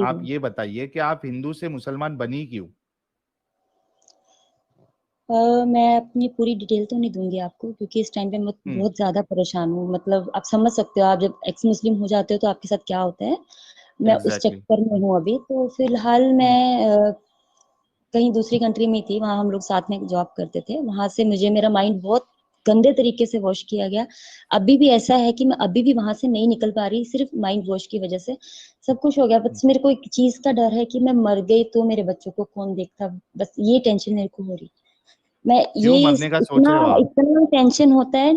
आप ये बताइए कि आप हिंदू से मुसलमान बनी क्यों? मैं अपनी पूरी डिटेल तो नहीं दूंगी आपको, क्योंकि इस टाइम पे मैं हम्म। बहुत ज्यादा परेशान हूँ। मतलब आप समझ सकते हो, आप जब एक्स मुस्लिम हो जाते हो तो आपके साथ क्या होता है। मैं उस एग्जैक्टली। चक्कर में हूँ अभी। तो फिलहाल हम्म। मैं कहीं दूसरी कंट्री में थी, वहां हम लोग साथ में जॉब करते थे। वहां से मुझे मेरा माइंड बहुत गंदे तरीके से वॉश किया गया। अभी भी ऐसा है कि मैं अभी भी वहां से नहीं निकल पा रही, सिर्फ माइंड वॉश की वजह से। सब कुछ हो गया, बस मेरे को एक चीज का डर है कि मैं मर गई तो मेरे बच्चों को कौन देखता। बस ये टेंशन मेरे को हो रही। मैं क्यों ये मरने का सोच इतना रहे हो आप? इतना टेंशन होता है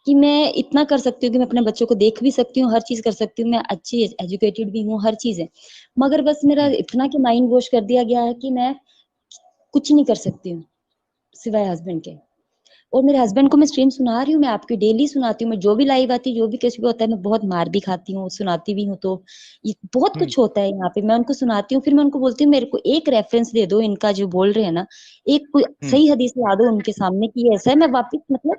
कि मैं इतना कर सकती हूँ कि मैं अपने बच्चों को देख भी सकती हूँ, हर चीज कर सकती हूँ, मैं अच्छी एजुकेटेड भी हूँ, हर चीज है। मगर बस मेरा हम्म। इतना कि माइंड वॉश कर दिया गया है कि मैं कुछ नहीं कर सकती हूँ सिवाय हस्बैंड के। और मेरे हस्बैंड को मैं स्ट्रीम सुना रही हूँ, मैं आपकी डेली सुनाती हूँ। मैं जो भी लाइव आती, जो भी किसी भी होता है, मैं बहुत मार भी खाती हूँ, सुनाती भी हूँ। तो ये बहुत हम्म। कुछ होता है यहाँ पे। मैं उनको सुनाती हूँ, फिर मैं उनको बोलती हूँ मेरे को एक रेफरेंस दे दो इनका जो बोल रहे हैं ना, एक कोई हम्म। सही हदीस ला दो उनके सामने कि ये ऐसा है। मैं वापिस मतलब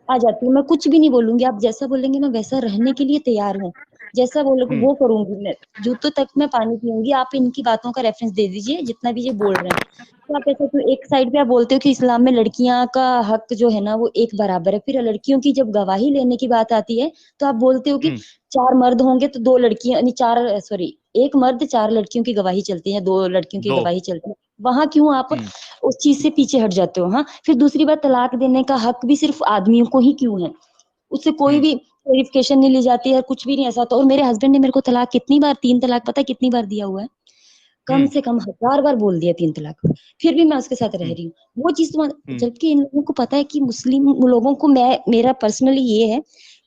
आ जाती हूँ। मैं कुछ भी नहीं बोलूंगी, आप जैसा बोलेंगे मैं वैसा रहने के लिए तैयार हूँ। जैसा बोलोगे हम्म। वो करूंगी मैं। जूतों तक मैं पानी पीऊंगी। आप इनकी बातों का रेफरेंस दे दीजिए जितना भी ये बोल रहे हैं। तो आप ऐसा क्यों एक साइड पे आप बोलते हो कि इस्लाम में लड़कियां का हक जो है ना वो एक बराबर है, फिर लड़कियों की जब गवाही लेने की बात आती है तो आप बोलते हो कि हम्म। चार मर्द होंगे तो दो लड़कियां नहीं, चार सॉरी, एक मर्द चार लड़कियों की गवाही चलती है, दो लड़कियों की दो। गवाही चलती है। वहां क्यों आप हम्म। उस चीज से पीछे हट जाते हो? हाँ, फिर दूसरी बात, तलाक देने का हक भी सिर्फ आदमियों को ही क्यों है? उससे कोई हम्म। भी वेरिफिकेशन नहीं ली जाती है, कुछ भी नहीं ऐसा होता। और मेरे हस्बैंड ने मेरे को तलाक कितनी बार, तीन तलाक पता है कितनी बार दिया हुआ है? कम हम्म। से कम 1000 बार बोल दिया तीन तलाक। फिर भी मैं उसके साथ रह हम्म। रही हूँ। वो चीज तो हम्म। जबकि इन लोगों को पता है कि मुस्लिम लोगों को, मैं मेरा पर्सनली ये है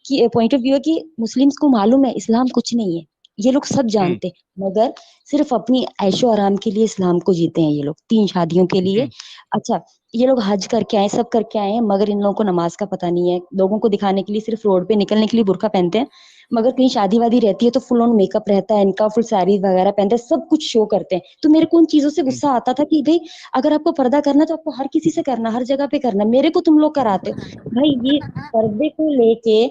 कि पॉइंट ऑफ व्यू है कि मुस्लिम्स को मालूम है इस्लाम कुछ नहीं है। ये लोग सब हम्म। जानते हैं, मगर सिर्फ अपनी ऐशो आराम के लिए इस्लाम को जीते हैं ये लोग, तीन शादियों के लिए। हम्म। अच्छा, ये लोग हज करके आए, सब करके आए हैं, मगर इन लोगों को नमाज का पता नहीं है। लोगों को दिखाने के लिए सिर्फ रोड पे निकलने के लिए बुर्का पहनते हैं। मगर कहीं शादी वादी रहती है तो फुल ऑन मेकअप रहता है इनका, फुल साड़ी वगैरह पहनते हैं, सब कुछ शो करते हैं। तो मेरे को उन चीजों से हम्म। गुस्सा आता था कि भाई, अगर आपको पर्दा करना है तो आपको हर किसी से करना, हर जगह पे करना, मेरे को तुम लोग कराते हो भाई। ये पर्दे को लेके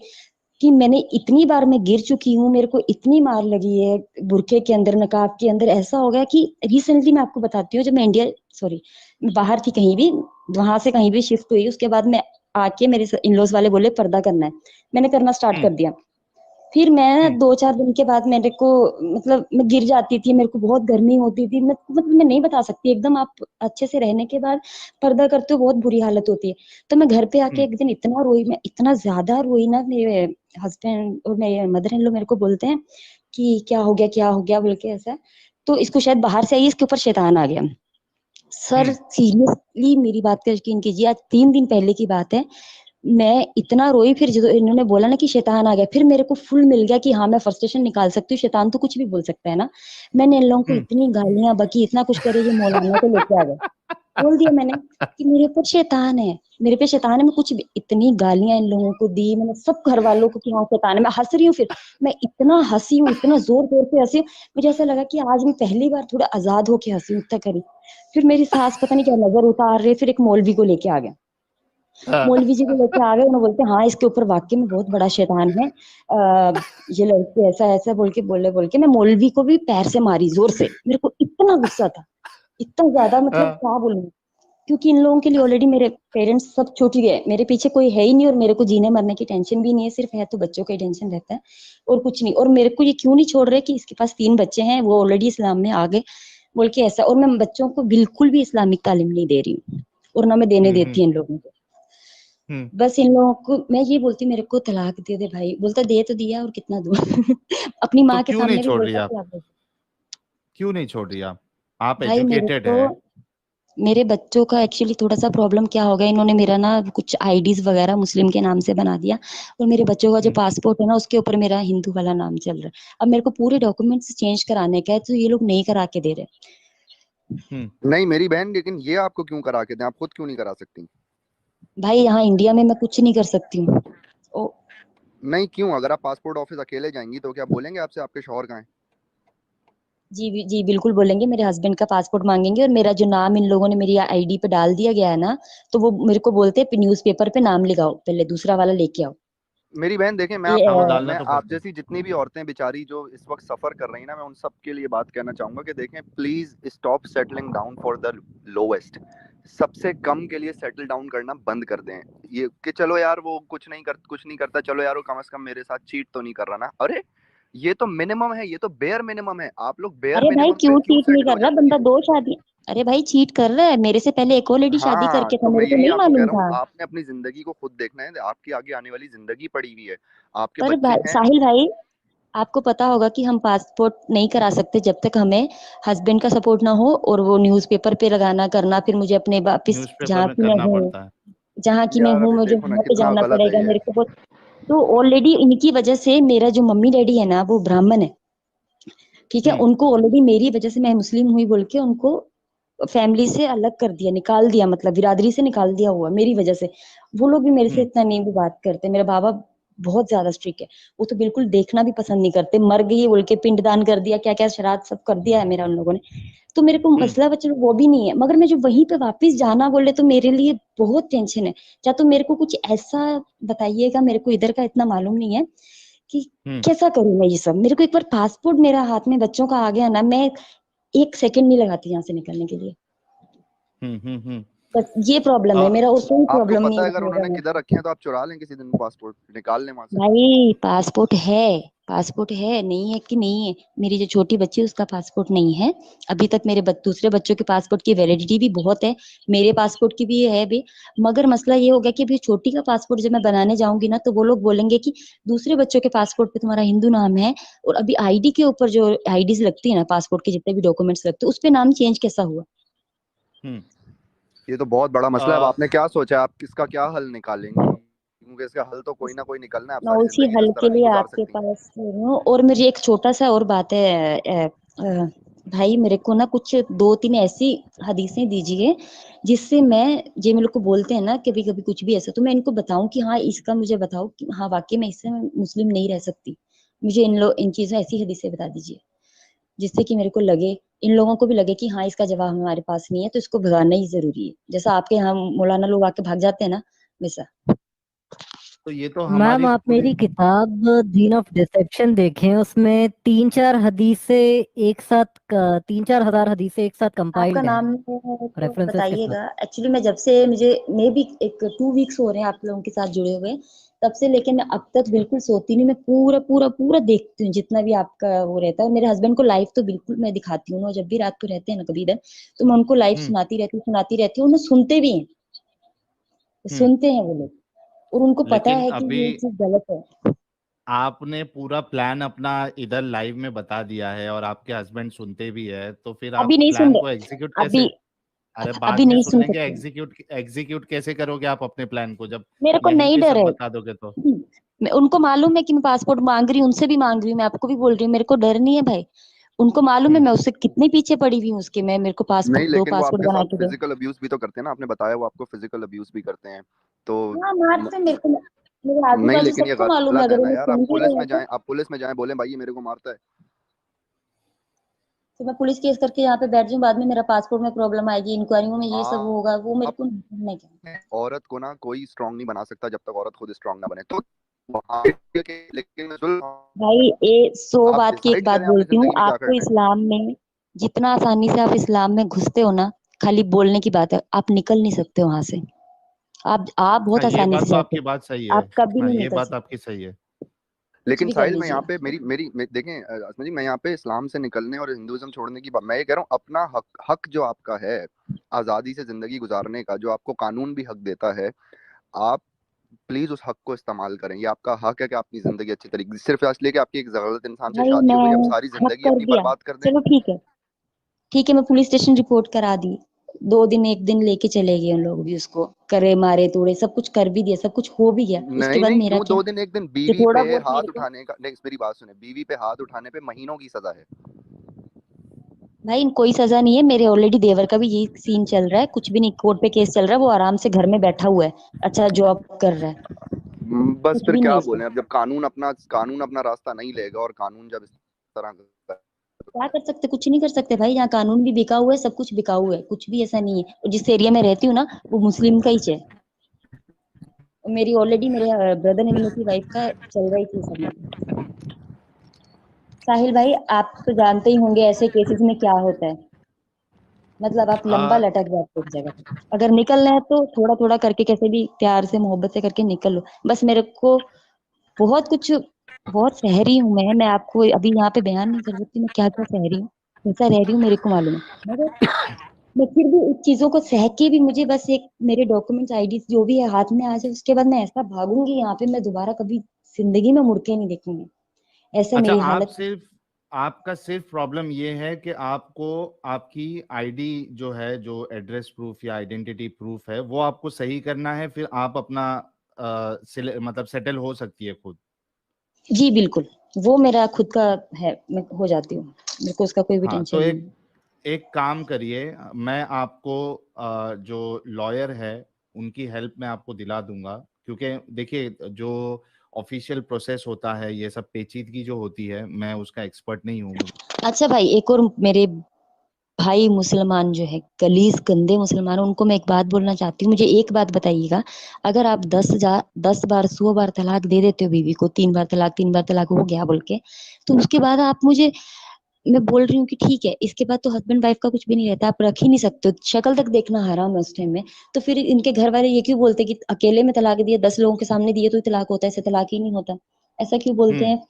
कि मैंने इतनी बार मैं गिर चुकी हूँ, मेरे को इतनी मार लगी है बुरके के अंदर, नकाब के अंदर। ऐसा हो गया कि रिसेंटली मैं आपको बताती हूँ, जब मैं इंडिया, सॉरी, बाहर थी कहीं भी, वहां से कहीं भी शिफ्ट हुई, उसके बाद मैं आके मेरे इन-लॉज वाले बोले पर्दा करना है। मैंने करना स्टार्ट कर हम्म। दिया। फिर मैं हम्म। 2-4 दिन के बाद मेरे को, मतलब मैं गिर जाती थी, मेरे को बहुत गर्मी होती थी। मैं नहीं बता सकती, एकदम आप अच्छे से रहने के बाद पर्दा करते हो बहुत बुरी हालत होती है। तो मैं घर पे आके हम्म। एक दिन इतना रोई, मैं इतना ज्यादा रोई ना, मेरे हस्बैंड और मेरे मदर इन लॉ मेरे को बोलते हैं कि क्या हो गया बोल के ऐसा। तो इसको शायद बाहर से आई, इसके ऊपर शैतान आ गया। सर हम्म। सीरियसली मेरी बात का यकीन कीजिए, आज 3 दिन पहले की बात है। मैं इतना रोई, फिर जो इन्होंने बोला ना कि शैतान आ गया, फिर मेरे को फुल मिल गया कि हाँ मैं फ्रस्ट्रेशन निकाल सकती हूँ, शैतान तो कुछ भी बोल सकता है ना। मैंने इन लोगों को हम्म। इतनी गालियां बकी, इतना कुछ करे, ये मौलाना को लेके आ गए। बोल दिया मैंने कि मेरे ऊपर शैतान है, मेरे पे शैतान है। मैं कुछ भी, इतनी गालियां इन लोगों को दी मैंने, सब घर वालों को कि हाँ शैतान है। मैं हंस रही हूँ, फिर मैं इतना हंसी हूँ, इतना जोर जोर से हंसी हूँ। मुझे ऐसा लगा कि आज मैं पहली बार थोड़ा आजाद होके हंसी हूँ, इतना करी। फिर मेरी सास पता नहीं क्या नजर उतार रहे, फिर एक मौलवी को लेके आ गया। हाँ। मौलवी जी को लेके आ गए, उन्होंने बोलते हाँ इसके ऊपर वाकई में बहुत बड़ा शैतान है। ये लड़की ऐसा ऐसा बोल के मैं मौलवी को भी पैर से मारी जोर से। मेरे को इतना गुस्सा था, इतना ज्यादा, मतलब हाँ। क्या बोलूं। क्योंकि इन लोगों के लिए ऑलरेडी मेरे पेरेंट्स सब छूट गए, मेरे पीछे कोई है ही नहीं, और मेरे को जीने मरने की टेंशन भी नहीं है, सिर्फ है तो बच्चों का ही टेंशन रहता है, और कुछ नहीं। और मेरे को ये क्यों नहीं छोड़ रहे कि इसके पास 3 बच्चे हैं, वो ऑलरेडी इस्लाम में आ गए बोल के ऐसा। और मैं बच्चों को बिल्कुल भी इस्लामिक तालीम नहीं दे रही हूँ, और ना मैं देने हम्म। देती इन लोगों को। हम्म। बस इन लोगों को मैं ये बोलती, मेरे को तलाक दे दे भाई। बोलता दे तो दिया, और कितना दूं। अपनी तो माँ के क्यों नहीं सामने भी छोड़ रही बोलता आप? कि आप। क्यों नहीं छोड़ रही आप भाई मेरे एजुकेटेड को, है। मेरे बच्चों का एक्चुअली थोड़ा सा प्रॉब्लम क्या हो गया, इन्होंने मेरा ना कुछ आईडीज वगैरह मुस्लिम के नाम से बना दिया, और मेरे बच्चों का जो हम्म। पासपोर्ट है ना उसके ऊपर मेरा हिंदू वाला नाम चल रहा है। अब मेरे को पूरे डॉक्यूमेंट्स चेंज कराने का है, तो ये लोग नहीं करा के दे रहे। हम्म। नहीं मेरी बहन, लेकिन ये आपको क्यों करा के दें? आप खुद क्यों नहीं करा सकती? भाई यहाँ इंडिया में मैं कुछ नहीं कर सकती हूँ। ओ, नहीं क्यों? अगर आप पासपोर्ट ऑफिस अकेले जाएंगी तो क्या बोलेंगे आपसे आपके शौहर कहाँ हैं? जी बिल्कुल बोलेंगे, मेरे हस्बैंड का पासपोर्ट मांगेंगे, और मेरा जो नाम इन लोगों ने मेरी आईडी पे डाल दिया गया है ना, तो वो मेरे को बोलते हैं न्यूज़पेपर पे नाम लिखाओ, पहले दूसरा वाला लेके आओ। मेरी बहन देखें, मैं ये हाँ, वो आपको डालना मैं तो आप पड़ता है। जैसी जितनी भी औरतें बेचारी जो इस वक्त सफर कर रही हैं ना, मैं उन सब के लिए बात कहना चाहूंगा कि देखें, please stop settling down for the lowest. सबसे कम के लिए सेटल डाउन करना बंद कर दें। ये कि चलो यार वो कुछ नहीं करता, चलो यार वो कम से कम मेरे साथ चीट तो नहीं कर रहा ना। अरे ये तो मिनिमम है, ये तो बेयर मिनिमम है। आप लोग बेयर अरे भाई मिनिमम पे क्यों क्यों चीट नहीं सेटल हो कर रहा जाती बंदा, हैं? 2 शादी। अरे भाई चीट कर रहा है, मेरे से पहले एक और लेडी शादी हाँ, करके था, तो मैं मेरे को यही नहीं आपको कह मालूम रहा हूँ, था। आपने अपनी जिंदगी को खुद देखना है। आपकी आगे आने वाली जिंदगी पड़ी हुई है, आपके पर बच्चे हैं। साहिल भाई, आपको पता होगा कि हम पासपोर्ट नहीं करा सकते जब तक हमें हस्बैंड का सपोर्ट ना हो, और वो न्यूज़पेपर पे लगाना करना, फिर मुझे अपने वापिस न्यूज़पेपर जहाँ में की मैं करना हूँ, पड़ता है। जहाँ की मैं यार हूँ, अभी मुझे देखो ना वहां पे कितना जाना गलत है पड़ेगा ये। मेरे को बहुत। तो ऑलरेडी इनकी वजह से मेरा जो मम्मी डैडी है ना वो ब्राह्मण है, ठीक है, हम्म। उनको ऑलरेडी मेरी वजह से, मैं मुस्लिम हुई बोल के उनको फैमिली से अलग कर दिया, निकाल दिया, मतलब बिरादरी से निकाल दिया हुआ मेरी वजह से। वो लोग भी मेरे से हम्म। इतना नहीं भी बात करते। मेरा बाबा बहुत ज्यादा स्ट्रिक्ट है, वो तो बिल्कुल देखना भी पसंद नहीं करते। मर गई बोल के पिंडदान कर दिया, क्या क्या श्राद्ध सब कर दिया है मेरा उन लोगों ने। तो मेरे को हम्म। मसला बच्चों वो भी नहीं है, मगर मैं जो वहीं पे वापस जाना बोले तो मेरे लिए बहुत टेंशन है। या तो मेरे को कुछ ऐसा बताइएगा, मेरे को इधर का इतना मालूम नहीं है कि हम्म। कैसा करूं मैं ये सब। मेरे को एक बार पासपोर्ट मेरा हाथ में बच्चों का आ गया ना, मैं 1 सेकंड नहीं लगाती यहाँ से निकलने के लिए। हम्म। बस ये प्रॉब्लम है अ, मेरा, और कोई आपको प्रॉब्लम नहीं पता है है अगर बताने उन्होंने का। किधर रखे हैं तो आप चुरा लें किसी दिन पासपोर्ट, निकाल लें वहां से। भाई पासपोर्ट है, पासपोर्ट है, नहीं है कि नहीं है। मेरी जो छोटी बच्ची है उसका पासपोर्ट नहीं है अभी तक। मेरे दूसरे बच्चों के पासपोर्ट की वैलिडिटी भी बहुत है, मेरे पासपोर्ट की भी है भी। मगर मसला ये हो गया कि अभी छोटी का पासपोर्ट जब मैं बनाने जाऊंगी ना, तो वो लोग बोलेंगे कि दूसरे बच्चों के पासपोर्ट पे तुम्हारा हिंदू नाम है, और अभी आईडी के ऊपर जो आईडीज लगती है ना, पासपोर्ट के जितने भी डॉक्यूमेंट्स लगते हैं उस पे नाम चेंज कैसा हुआ। हम्म। ये तो बहुत बड़ा मसला है। अब अ, आपने क्या सोचा है, आप किसका क्या हल निकालेंगी? क्योंकि इसका हल तो कोई ना कोई निकलना है। आप मैं सारी उसी जिंदगी तो हल इस के तरह नहीं लिए गुजार आपके सकती। पास हूँ। और मुझे एक छोटा सा और बात है, भाई मेरे को ना कुछ 2-3 ऐसी हदीसें दीजिए जिससे मैं, जे मेरे को बोलते हैं ना कभी कभी कुछ भी ऐसा, तो मैं इनको बताऊं कि हाँ इसका मुझे बताओ कि हाँ वाकई में इससे मैं मुस्लिम नहीं रह सकती। मुझे इन चीजों ऐसी हदीसें बता दीजिए जिससे कि मेरे को लगे, इन लोगों को भी लगे कि हाँ इसका जवाब हमारे पास नहीं है, तो इसको भगाना ही जरूरी है, जैसा आपके यहाँ मौलाना लोग आके भाग जाते हैं ना, वैसा। तो ये तो मैम हमारी आप पूरी। मेरी किताब दीन ऑफ डिसेप्शन देखें, उसमें 3-4 हजार हदीसें एक साथ आपका कंपाइल्ड हैं, नाम है तो रेफरेंसेस के साथ। बताइएगा। एक्चुअली मैं जब से मुझे मैं भी एक 2 वीक्स हो रहे हैं आप लोगों के साथ जुड़े हुए, तब से लेके मैं अब तक बिल्कुल सोती नहीं। मैं पूरा पूरा पूरा देखती हूँ जितना भी आपका वो रहता है। मेरे हस्बैंड को लाइव तो बिल्कुल मैं दिखाती हूँ ना, जब भी रात को रहते हैं ना कभी इधर, तो मैं उनको लाइव हम्म। सुनाती रहती हूँ, उन्हें सुनते भी हैं, हम्म। सुनते हैं वो लोग, और उनको पता लेकिन है कि अभी ये चीज गलत है। आपने पूरा प्लान अपना इधर लाइव में बता दिया है और आपके हस्बैंड सुनते भी है, तो फिर अभी आप नहीं सुन प्लान को रहे, एग्जीक्यूट अभी कैसे? अरे अभी बाद में नहीं सुन सुन लेंगे। सकते। एग्जीक्यूट एग्जीक्यूट कैसे करोगे आप अपने प्लान को, जब मेरे को यहीं नहीं पे डर सब है। बता दोगे तो? उनको मालूम है कि मैं पासपोर्ट मांग रही हूँ, उनसे भी मांग रही हूँ, मैं आपको भी बोल रही हूँ, मेरे को डर नहीं है भाई। उनको मालूम है हम्म। मैं उससे कितने पीछे पड़ी हुई हूँ उसके, मैं मेरे को नहीं, पासपोर्ट दो, लेकिन वो पासपोर्ट आपके बना साथ के दो। फिजिकल अब्यूज भी तो करते हैं ना, आपने बताया वो आपको फिजिकल अब्यूज भी करते हैं। तो हाँ मारते हैं मेरे को, मेरे आजू नहीं, बाजू लेकिन ये सबको मालूम है, गलत है अगर ना उन्हें यार। सुन भी रहे हैं तो। आप पुलिस में जाएं, बोलें भाई ये मेरे को मारता है। तो मैं पुलिस केस करके यहाँ पे बैठ जाऊँ, बाद में मेरा पासपोर्ट में प्रॉब्लम आएगी, इंक्वायरी में ये सब होगा, वो मेरे आप को नहीं क्या। औरत को ना कोई स्ट्रांग नहीं बना सकता जब तक औरत खुद स्ट्रांग ना बने। तो वहाँ लेकिन भाई 100 आप बात की एक डिसाइड बात करें अपनी बोलती हूँ जिंदगी में क्या आपको, करना है। इस्लाम में जितना आसानी से आप इस्लाम में घुसते हो ना, खाली बोलने की बात है, आप निकल नहीं सकते वहां से। आप हाँ, बहुत ये आसानी बात से तो जाते आपकी हो, बात सही है। आप कभी हाँ, नहीं ये निकल बात सकते। आपकी सही है। कुछ लेकिन भी कर साहिल, मैं लीजिए यहाँ पे आप। देखें आसमा जी, मैं यहाँ पे इस्लाम से निकलने और हिंदुइज्म छोड़ने की बात, मैं ये कह रहा हूँ अपना हक जो आपका है आज़ादी से ज़िंदगी गुजारने का, जो आपको कानून भी हक देता है, आप प्लीज उस हक को इस्तेमाल करें। ये आपका हक है कि आप अपनी जिंदगी अच्छी तरीके से, सिर्फ इसलिए कि आपकी एक गलत इंसान से भाई शादी हो गई आप मैं सारी हक जिंदगी कर अपनी दिया, बर्बाद कर दें। चलो ठीक है, ठीक है, मैं पुलिस स्टेशन रिपोर्ट करा दी। 2 दिन 1 दिन लेके चले गए उन लोग भी, उसको करे मारे तोड़े, सब कुछ कर भी दिया, सब कुछ हो भी गया, उसके नहीं बाद नहीं, मेरा क्यों क्या। 2 दिन 1 दिन? जो बीवी थोड़ा पे बहुत मेरे हाथ को, उठाने का, नेक्स्ट मेरी बात सुने, बीवी पे हाथ उठाने पे महीनों की सजा है। भाई कोई सजा नहीं है, मेरे ऑलरेडी देवर का भी यही सीन चल रहा है, कुछ भी नहीं, कोर्ट पे केस चल रहा है, वो आराम से घर में बैठा हुआ है, अच्छा जॉब कर रहा है, बस कुछ फिर भी नहीं है क्या उसको। बोले, अब जब कानून अपना रास्ता नहीं लेगा और कानून जब इस तरह का, क्या कर सकते, कुछ नहीं कर सकते भाई, यहाँ कानून भी बिका हुआ है, सब कुछ बिका हुआ है, कुछ भी ऐसा नहीं है। और जिस एरिया में रहती हूँ ना वो मुस्लिम का ही है, मेरी ऑलरेडी मेरे ब्रदर इन लॉ की वाइफ का चल रही थी सब मतलब। साहिल भाई आप तो जानते ही होंगे ऐसे केसेस में क्या होता है, मतलब आप लंबा आ, लटक जाते हो एक जगह पे। अगर निकलना है तो थोड़ा थोड़ा करके कैसे भी प्यार से मोहब्बत से करके निकल लो। बस मेरे को बहुत कुछ, बहुत सह रही हूँ मैं आपको अभी यहाँ पे बयान नहीं कर सकती मैं क्या क्या सह रही हूँ, कैसा रह रही हूँ मेरे को मालूम है। मगर मैं फिर भी उस चीजों को सह के भी मुझे बस एक मेरे डॉक्यूमेंट्स आईडी जो भी है हाथ में आ जाए, उसके बाद मैं ऐसा भागूंगी यहाँ पे, मैं दोबारा कभी जिंदगी में मुड़ के नहीं देखूंगी। ऐसा अच्छा, मेरी आप हालत। सिर्फ आपका सिर्फ प्रॉब्लम ये है कि आपको आपकी आईडी जो है, जो एड्रेस प्रूफ या आइडेंटिटी प्रूफ है, वो आपको सही करना है, फिर आप अपना मतलब सेटल हो सकती है खुद। जी बिल्कुल, वो मेरा खुद का है, मैं हो जाती हूँ, मेरे को उसका कोई भी हाँ, टेंशन तो नहीं एक है। एक काम करिए, मैं आपको जो लॉयर है उनकी हेल्प मैं आपको दिला दूंगा, क्योंकि देखिए जो ऑफिशियल प्रोसेस होता है, ये सब पेचीदगी जो होती है, मैं उसका एक्सपर्ट नहीं हूँ। अच्छा भाई, एक और मेरे भाई मुसलमान जो है, गलीज गंदे मुसलमान, उनको मैं एक बात बोलना चाहती हूँ। मुझे एक बात बताइएगा, अगर आप 10 बार 100 बार तलाक दे देते हो बीवी को, 3 बार तलाक हो गया बोल के, तो उसके बाद आप मुझे, मैं बोल रही हूँ कि ठीक है, इसके बाद तो हस्बैंड वाइफ का कुछ भी नहीं रहता, आप रख ही नहीं सकते हो, शक्ल तक देखना हराम है उस टाइम में। तो फिर इनके घर वाले ये क्यों बोलते कि अकेले में तलाक दिया, 10 लोगों के सामने दिए तो ही तलाक होता है, ऐसे तलाक ही नहीं होता, ऐसा क्यों बोलते हम्म। हैं?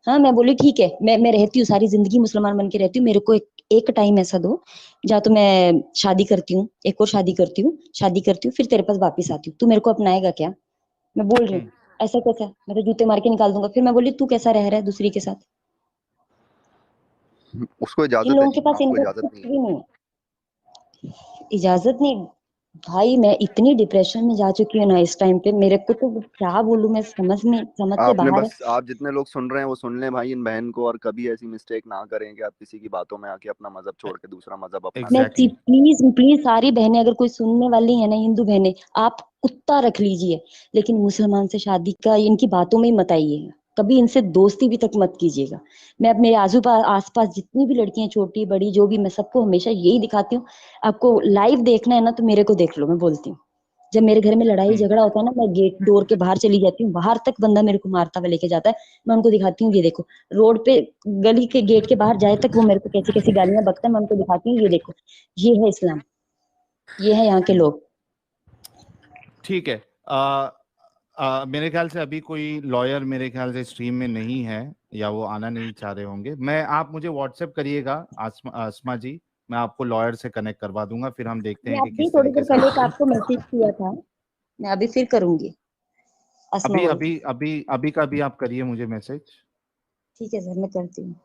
हाँ, मैं बोली ठीक है, मैं रहती हूँ सारी जिंदगी मुसलमान बन के रहती हूँ, मेरे को एक टाइम ऐसा दो जहाँ तो मैं शादी करती हूँ, एक और शादी करती हूँ, शादी करती हूँ, फिर तेरे पास वापिस आती हूँ, तू मेरे को अपनाएगा क्या? मैं बोल रही हूँ, हम्म। ऐसा कैसा, मैं तो जूते मार के निकाल दूंगा। फिर मैं बोली तू कैसा रह रहा है दूसरी के साथ? उसको इन इजाजत है लोगों के जी, पास आपको इनका इजाजत कुछ नहीं है। भी नहीं है, इजाजत नहीं। भाई मैं इतनी डिप्रेशन में जा चुकी हूँ ना इस टाइम पे, मेरे को तो क्या बोलूं, मैं समझ से आपने बाहर है। बस, आप जितने लोग सुन रहे हैं वो सुन लें भाई इन बहन को, और कभी ऐसी मिस्टेक ना करें कि आप किसी की बातों में आके अपना मजहब छोड़ के दूसरा मजहब अपना मैं लें। एग्जैक्टली। प्लीज प्लीज सारी बहनें, अगर कोई सुनने वाली है ना, हिंदू बहनें, आप कुत्ता रख लीजिए, लेकिन मुसलमान से शादी का इनकी बातों में ही मत आइएगा, कभी इनसे दोस्ती भी तक मत कीजिएगा। मैं अपने आस पास जितनी भी लड़कियां, छोटी बड़ी जो भी, मैं सबको हमेशा यही दिखाती हूँ, आपको लाइव देखना है ना तो मेरे को देख लो, मैं बोलती हूँ। जब मेरे घर में लड़ाई हम्म। झगड़ा होता है ना, मैं गेट डोर के बाहर चली जाती हूँ, बाहर तक बंदा मेरे को मारता हुआ लेके जाता है, मैं उनको दिखाती हूँ, ये देखो, रोड पे, गली के गेट के बाहर जाए तक वो मेरे को कैसी कैसी गालियां बकता है, मैं उनको दिखाती हूँ, ये देखो, ये है इस्लाम, ये है यहाँ के लोग। ठीक है। मेरे ख्याल से अभी कोई लॉयर मेरे ख्याल से स्ट्रीम में नहीं है, या वो आना नहीं चाह रहे होंगे। मैं आप मुझे व्हाट्सएप करिएगा आसमा जी, मैं आपको लॉयर से कनेक्ट करवा दूंगा, फिर हम देखते मैं हैं कि अभी किस थोड़ी तरीके देर से पहले आप। एक आपको मैसेज किया था, मैं अभी फिर करूंगी, अस्मा अभी बोल रही अभी अभी अभी का भी आप करिए मुझे मैसेज। ठीक है सर, मैं करती हूँ।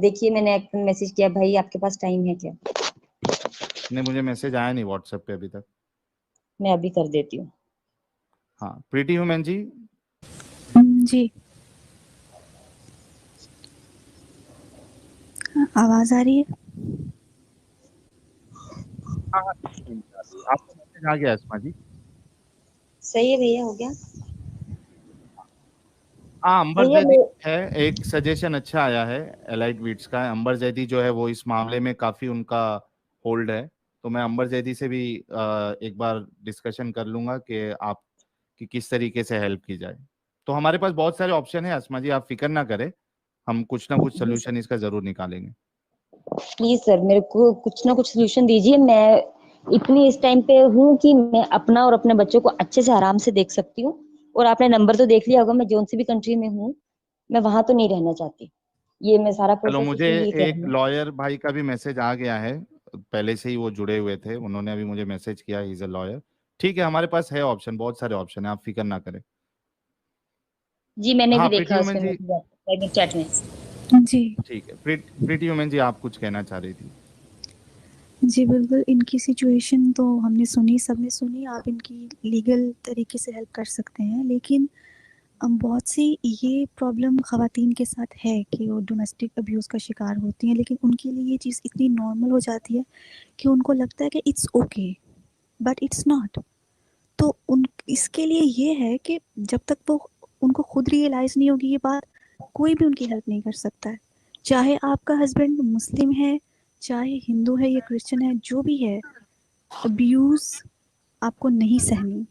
देखिए मैंने एक मैसेज किया, भाई आपके पास टाइम है क्या? नहीं, मुझे मैसेज आया नहीं व्हाट्सएप पे अभी तक। मैं अभी कर देती हूँ। हाँ, प्रीति ह्यूमन जी। जी। आवाज आ रही है? हाँ हाँ, आपका मैसेज आ गया अस्मा जी। सही है भैया, हो गया। हाँ, अंबर भैया जैदी मैं, है, एक सजेशन अच्छा आया है एलाइट बीट्स का। अंबर जैदी जो है वो इस मामले में काफी उनका होल्ड है, तो मैं अंबर जैदी से भी एक बार डिस्कशन कर लूंगा कि आप कि किस तरीके से हेल्प की जाए। तो हमारे पास बहुत सारे ऑप्शन है अस्मा जी, आप फिक्र ना करें, हम कुछ ना कुछ सोल्यूशन इसका जरूर निकालेंगे। प्लीज सर मेरे को कुछ ना कुछ सोल्यूशन दीजिए। मैं इतनी इस टाइम पे हूँ कि मैं अपना और अपने बच्चों को अच्छे से आराम से देख सकती हूँ। और आपने नंबर तो देख लिया होगा, मैं जोन सी भी कंट्री में हूँ, मैं वहां तो नहीं रहना चाहती। ये मैं सारा चलो, प्रोसेस मुझे इसलिए कर एक रही हूँ। लॉयर भाई का भी मैसेज आ गया है, पहले से ही वो जुड़े हुए थे, उन्होंने अभी मुझे मैसेज किया, ही इज अ लॉयर। ठीक है, हमारे पास है ऑप्शन, बहुत सारे ऑप्शन है, आप फिक्र ना करें। जी मैंने हाँ भी प्रीति देखा ह्यूमन उसमें जी। मैसेज प्राइवेट चैट में। जी। ठीक है, प्रीति ह्यूमन जी, आप कुछ कहना चाह रही थी। जी बिल्कुल, इनकी सिचुएशन तो हमने सुनी, सबने सुनी। आप इनकी लीगल तरीके से हेल्प कर सकते हैं, लेकिन बहुत सी ये प्रॉब्लम ख़वातीन के साथ है कि वो डोमेस्टिक अब्यूज़ का शिकार होती हैं, लेकिन उनके लिए ये चीज़ इतनी नॉर्मल हो जाती है कि उनको लगता है कि it's okay, but it's not. तो उन इसके लिए ये है कि जब तक वो उनको खुद रियलाइज़ नहीं होगी ये बात, कोई भी उनकी हेल्प नहीं कर सकता है। चाहे आपका हस्बैंड मुस्लिम है, चाहे हिंदू है या क्रिश्चियन है, जो भी है, अब्यूज़ आपको नहीं सहनी।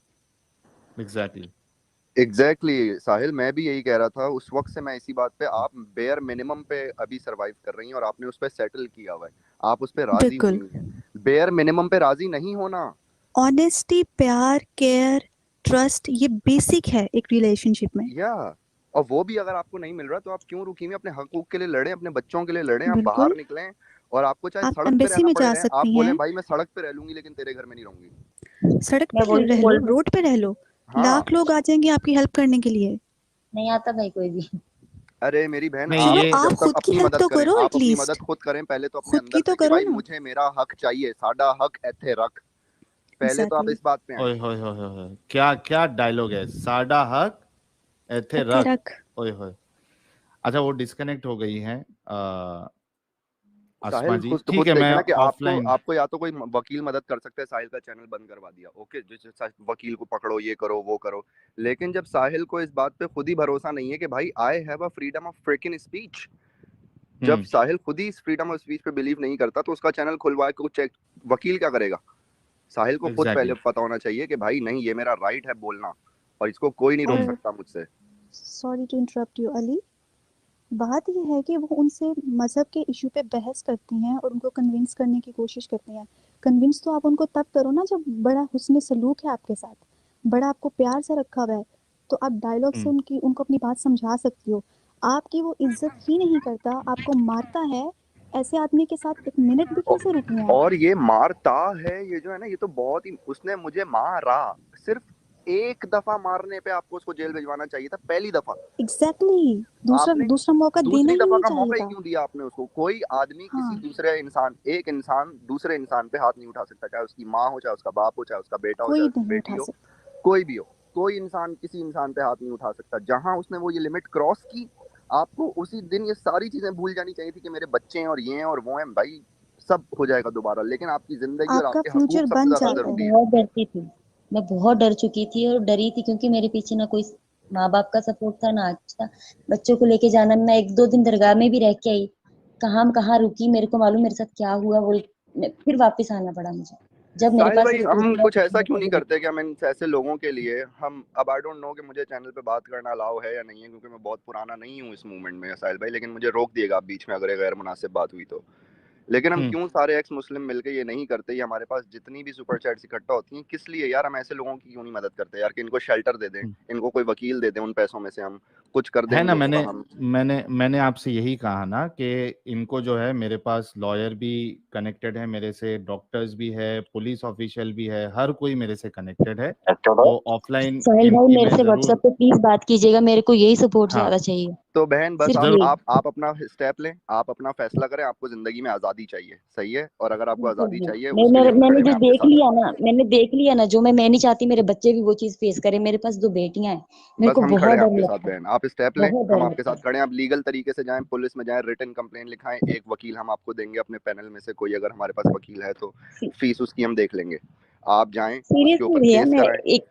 एग्जैक्टली साहिल, मैं भी यही कह रहा था उस वक्त से। मैं इसी बात पे, आप बेयर मिनिमम पे अभी सरवाइव कर रही हैं और आपने उस पे सेटल किया हुआ है, आप उस पे राजी बिल्कुल। हुई हैं। बेयर मिनिमम पे राजी नहीं होना। ऑनेस्टी, प्यार, केयर, ट्रस्ट, ये बेसिक है एक रिलेशनशिप में। या और वो भी अगर आपको नहीं मिल रहा तो आप क्यों रुकी हुई? अपने हकूक के लिए लड़ें, अपने बच्चों के लिए लड़ें, आप बिल्कुल। बाहर निकलें। और आपको चाहे आप सड़क पे एम्बेसी रहना में पड़े जा रहें, आप सकती बोलें हैं, भाई मैं सड़क पे रह लूंगी लेकिन तेरे घर में नहीं रहूंगी। सड़क मैं पे बोल रह लो, बोल रोड पे रह लो, हाँ लाख लोग आ जाएंगे आपकी हेल्प करने के लिए। नहीं आता भाई कोई भी। अरे मेरी बहन, नहीं चलो आप ये आप जब तक खुद की अपनी हेल्प मदद तो करें, करो, आप अपनी एटलीस्ट मदद खुद करें पहले तो, अपने खुद की अंदर तो से कि करो भाई ना। मुझे मेरा हक चाहिए, साडा हक एथे रख। पहले तो आप एग्जैक्टली। इस बात पे आए। ओए होए होए होए होए, क्या क्या डायलॉग है, साडा हक एथे एथे रख। रख। ओए होए। अच्छा वो डिस्कनेक्ट हो गई हैं अस्मा साहिल जी, खुद ठीक खुद है मैं देखे ना कि आपको ऑफलाइन। आपको या तो कोई वकील मदद कर सकता है, साहिल का चैनल बंद करवा दिया, ओके, जैसे वकील को पकड़ो, ये करो वो करो। लेकिन जब साहिल को इस बात पे खुद ही भरोसा नहीं है कि भाई I have a freedom of fricking speech, जब साहिल खुद ही इस फ्रीडम ऑफ स्पीच पे बिलीव नहीं करता तो उसका चैनल खुलवा के चेक वकील क्या करेगा? साहिल को खुद पहले एग्जैक्टली। पता होना चाहिए कि भाई नहीं, ये मेरा राइट है बोलना और इसको कोई नहीं रोक और सकता मुझसे। Sorry to interrupt you Ali, बात ये है कि वो उनसे मज़हब के इशू पे बहस करती हैं और उनको कन्विंस करने की कोशिश करती हैं। कन्विंस तो आप उनको तब करो ना जब बड़ा हुस्न सलूक है आपके साथ, बड़ा आपको प्यार से रखा हुआ है, तो आप डायलॉग से उनको अपनी बात समझा सकती हो। आपकी वो इज्जत ही नहीं करता, आपको मारता है, ऐसे आदमी के साथ एक मिनट भी कैसे रुकी हैं आप? और ये मारता है, ये जो है ना, ये तो बहुत ही, उसने मुझे मारा, सिर्फ एक दफा मारने पे आपको उसको जेल भिजवाना चाहिए था, पहली दफा। एग्जैक्टली। दूसरा आपने दूसरा मौका देना दूसरी ही दफा नहीं का चाहिए मौका ही था। क्यों दिया आपने उसको? कोई आदमी किसी हाँ, दूसरे इंसान, एक इंसान दूसरे इंसान पे हाथ नहीं उठा सकता, चाहे उसकी माँ हो, चाहे उसका बाप हो, चाहे उसका बेटा हो, कोई चाहे उसकी नहीं बेटी उठा हो, सकता। कोई भी हो। कोई इंसान किसी इंसान पे हाथ नहीं उठा सकता। जहां उसने वो ये लिमिट क्रॉस की, आपको उसी दिन ये सारी चीजें भूल जानी चाहिए थी कि मेरे बच्चे हैं और ये हैं और वो हैं। भाई सब हो जाएगा दोबारा, लेकिन आपकी जिंदगी और आपका आपके फ्यूचर हकूक सबसे बन ज्यादा मैं जाता है। जरूरी है। बहुत डरती थी, मैं बहुत डर चुकी थी और डरी थी क्योंकि मेरे पीछे ना कोई माँ बाप का सपोर्ट था ना अच्छा। बच्चों को लेके जाना, मैं 1-2 दिन दरगाह में भी रह के आई, कहाँ रुकी मेरे को मालूम, मेरे साथ क्या हुआ वो फिर वापस आना पड़ा मुझे जब मेरे साहिल पास भाई, हम सिचुएशन कुछ ऐसा क्यों नहीं करते कि हम इन ऐसे लोगों के लिए, हम अब आई डोंट नो कि मुझे चैनल पे बात करना अलाउ है या नहीं है, क्योंकि मैं बहुत पुराना नहीं हूँ इस मूवमेंट में साहिल भाई, लेकिन मुझे रोक दिएगा आप बीच में अगर ये गैर मुनासिब बात हुई तो। लेकिन हम क्यों सारे एक्स मुस्लिम मिलकर ये नहीं करते? ये हमारे पास जितनी भी सुपर चैट्स इकट्ठा होती हैं, किस लिए यार? हम ऐसे लोगों की क्यों नहीं मदद करते यार, कि इनको शेल्टर दे दें, इनको कोई वकील दे दें, उन पैसों में से हम कुछ कर दें है इन ना, लोगों मैंने का हम। मैंने मैंने आपसे यही कहा ना कि इनको जो है, मेरे पास लॉयर भी कनेक्टेड है मेरे से, डॉक्टर्स भी है, पुलिस ऑफिशियल भी है, हर कोई मेरे से कनेक्टेड है। तो ऑफलाइन साहिल भाई इनकी मेरे मैं से जरूर। व्हाट्सएप पे प्लीज बात कीजिएगा, मेरे को यही सपोर्ट हाँ ज्यादा चाहिए, तो बहन बस सिर्फ आप यही। आप आप अपना स्टेप लें, आप अपना फैसला करें। आपको जिंदगी में आज़ादी चाहिए, सही है, और अगर आपको बिल्कुल आज़ादी भी चाहिए मैं उसके लिए हम मैंने खड़े हैं जो आपके देख साथ। लिया ना, मैंने देख लिया ना, जो मैं नहीं चाहती मेरे बच्चे भी वो चीज फेस करें। मेरे पास 2 बेटियां हैं, मेरे बस को हम खड़े बहुत हैं डर आपके साथ लगता है, बहन, आप स्टेप लें, बहुत हम डर आपके लगता साथ है। खड़े हैं। आप लीगल तरीके से जाएं, पुलिस में जाएं, रिटन कंप्लेन लिखाएं, एक वकील हम आपको देंगे अपने पैनल में से, कोई अगर हमारे पास वकील है तो फीस उसकी हम देख लेंगे। आप जाएं, उसके सीरियसली ऊपर भैया, केस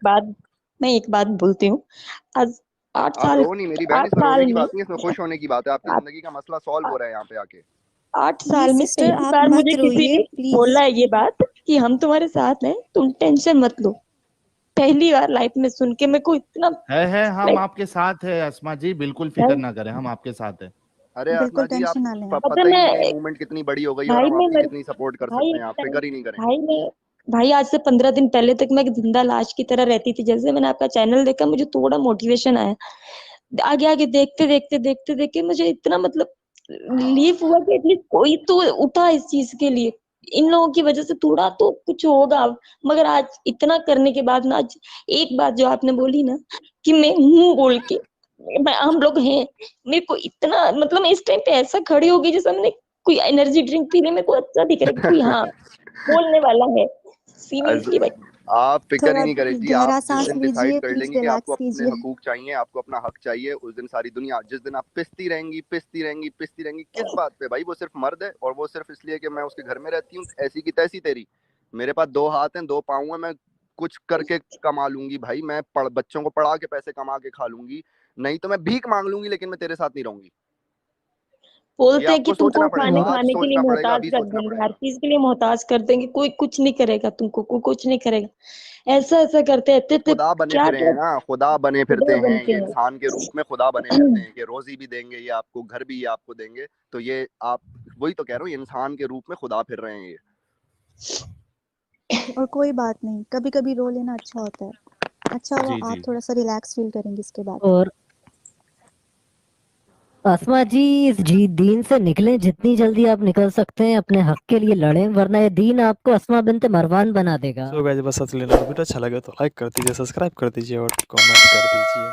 कराएं। मैं एक बात बोलती हूँ। आज आठ आप साल रो नहीं मेरी बहन, 8 इसमें रोने साल की में बात नहीं है, इसमें खुश होने की बात है। आपकी आ- जिंदगी का मसला सॉल्व हो रहा है यहाँ पे आके। 8 प्लीज साल में सिस्टर पहली आप बार मत मुझे किसी रोइए ने प्लीज। बोला है ये बात कि हम तुम्हारे साथ हैं, तुम टेंशन मत लो। पहली बार लाइफ में सुन के मेरे को इतना, है, हम मैं आपके साथ है अस्मा जी, बिल्कुल फिक्र ना करें, हम आपके साथ है। अरे आसमा बिल्कुल जी, आप टेंशन ना लें आप। पता पता ही नहीं है मैं ये मूवमेंट कितनी बड़ी हो गई है और भाई हम मैं आपकी मर कितनी सपोर्ट कर भाई सकते एक हैं, आप टाइम फिक्र ही नहीं करें। भाई मैं भाई आज से 15 दिन पहले तक मैं एक जिंदा लाश की तरह रहती थी। जैसे मैंने आपका चैनल देखा, मुझे थोड़ा मोटिवेशन आया, आगे आगे देखते देखते मुझे इतना मतलब रिलीफ हुआ कि एटलीस्ट कोई तो उठा इस चीज के लिए, इन लोगों की वजह से थोड़ा तो कुछ होगा। मगर आज इतना करने के बाद ना, आज एक बात जो आपने बोली ना कि मैं हूँ बोल के, हम लोग हैं, मेरे को इतना मतलब मैं इस टाइम पे ऐसा खड़ी हो गई जैसे हमने कोई एनर्जी ड्रिंक पी ली। मेरे को अच्छा दिख रहा है कि कोई हाँ बोलने वाला है, सीरियसली भाई। आप फिक्र ही थोड़ा नहीं करें जी। आप गहरा जिस सांस दिन डिसाइड लीजिए, कर प्लीज लेंगी कि आपको रिलैक्स अपने कीजिए। हकूक चाहिए, आपको अपना हक चाहिए, उस दिन सारी दुनिया, जिस दिन आप पिसती रहेंगी पिसती रहेंगी पिसती रहेंगी, किस बात पे भाई? वो सिर्फ मर्द है और वो सिर्फ इसलिए कि मैं उसके घर में रहती हूँ, ऐसी की तैसी तेरी। मेरे पास 2 हाथ हैं, 2 पाँव हैं, मैं कुछ करके कमा लूंगी भाई। मैं बच्चों को पढ़ा के पैसे कमा के खा लूंगी, नहीं तो मैं भीख मांग लूंगी, लेकिन मैं तेरे साथ नहीं रहूंगी। बोलते हैं कि आपको सोचना तुमको पड़ेगा, खाने आज खाने के लिए सोचना पड़ेगा, मोहताज अभी कर सोचना देंगे, पड़ेगा। हर चीज के लिए मोहताज कर देंगे, कोई कुछ नहीं करेगा तुमको, कोई कुछ नहीं करेगा, ऐसा ऐसा करते हैं, इतने खुदा बने क्या फिरे क्या हैं ना, खुदा बने फिरते खुदा हैं बनते ये, हैं। इंसान के रूप में खुदा बने फिरते हैं कि रोजी भी देंगे ये आपको, घर भी ये आपको देंगे। तो ये आप, वही तो कह रहा हूँ, ये इंसान के रूप में खुदा फिर रहे हैं ये। और कोई बात नहीं, कभी कभी रो लेना अच्छा होता है, अच्छा हुआ जी आप जी थोड़ा सा रिलैक्स फील करेंगे इसके बाद। और अस्मा जी, इस जी दीन से निकलें, जितनी जल्दी आप निकल सकते हैं अपने हक के लिए लड़ें, वरना ये दीन आपको अस्मा बिन्त मरवान बना देगा। सो गाइस, बस असली वीडियो अच्छा लगे तो लाइक कर दीजिए, सब्सक्राइब कर दीजिए और कमेंट कर दीजिए।